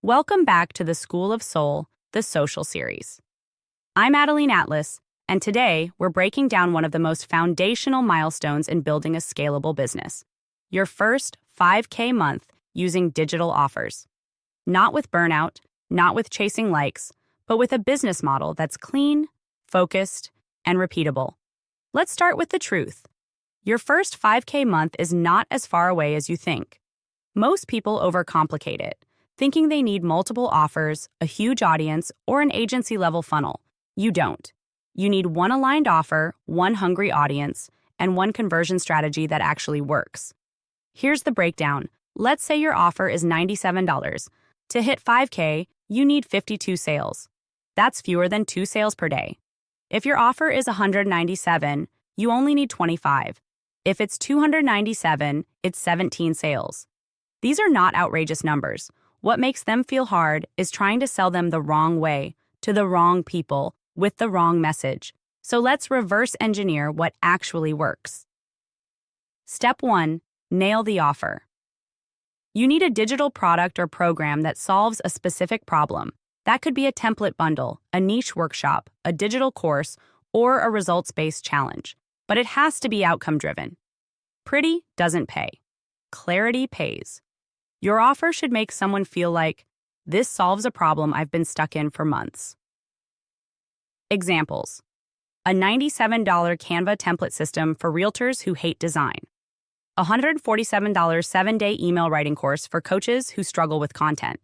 Welcome back to the School of Soul, the social series. I'm ADELINE Atlas, and today we're breaking down one of the most foundational milestones in building a scalable business. Your first 5K month using digital offers. Not with burnout, not with chasing likes, but with a business model that's clean, focused, and repeatable. Let's start with the truth. Your first 5K month is not as far away as you think. Most people overcomplicate it, thinking they need multiple offers, a huge audience, or an agency-level funnel. You don't. You need one aligned offer, one hungry audience, and one conversion strategy that actually works. Here's the breakdown. Let's say your offer is $97. To hit 5K, you need 52 sales. That's fewer than 2 sales per day. If your offer is $197, you only need 25. If it's $297, it's 17 sales. These are not outrageous numbers. What makes them feel hard is trying to sell them the wrong way, to the wrong people, with the wrong message. So let's reverse engineer what actually works. Step 1. Nail the offer. You need a digital product or program that solves a specific problem. That could be a template bundle, a niche workshop, a digital course, or a results-based challenge. But it has to be outcome-driven. Pretty doesn't pay. Clarity pays. Your offer should make someone feel like, this solves a problem I've been stuck in for months. Examples. A $97 Canva template system for realtors who hate design. A $147 7-day email writing course for coaches who struggle with content.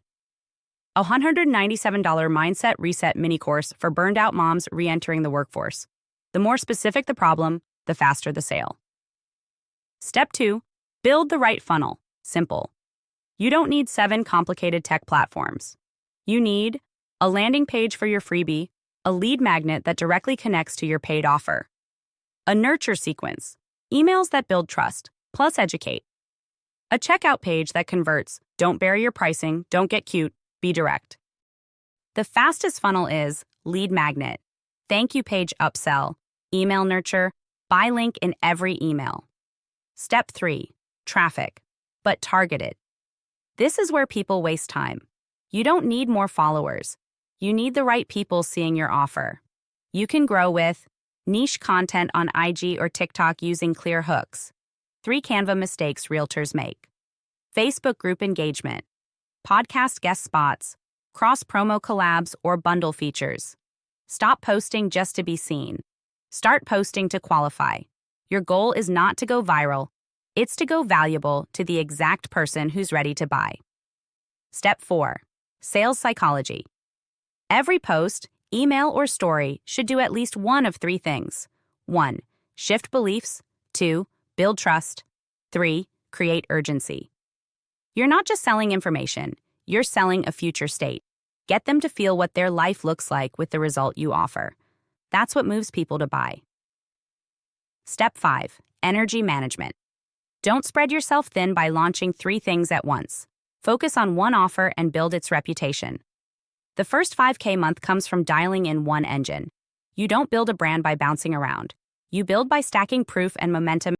A $197 Mindset Reset mini course for burned-out moms re-entering the workforce. The more specific the problem, the faster the sale. Step 2. Build the right funnel. Simple. You don't need 7 complicated tech platforms. You need a landing page for your freebie, a lead magnet that directly connects to your paid offer, a nurture sequence, emails that build trust, plus educate, a checkout page that converts, don't bury your pricing, don't get cute, be direct. The fastest funnel is lead magnet, thank you page upsell, email nurture, buy link in every email. Step 3. Traffic, but targeted. This is where people waste time. You don't need more followers. You need the right people seeing your offer. You can grow with niche content on IG or TikTok using clear hooks. 3 Canva mistakes realtors make. Facebook group engagement. Podcast guest spots. Cross-promo collabs or bundle features. Stop posting just to be seen. Start posting to qualify. Your goal is not to go viral. It's to go valuable to the exact person who's ready to buy. Step 4. Sales psychology. Every post, email, or story should do at least one of 3 things. 1. Shift beliefs. 2. Build trust. 3. Create urgency. You're not just selling information, you're selling a future state. Get them to feel what their life looks like with the result you offer. That's what moves people to buy. Step 5. Energy management. Don't spread yourself thin by launching 3 things at once. Focus on one offer and build its reputation. The first 5K month comes from dialing in one engine. You don't build a brand by bouncing around. You build by stacking proof and momentum.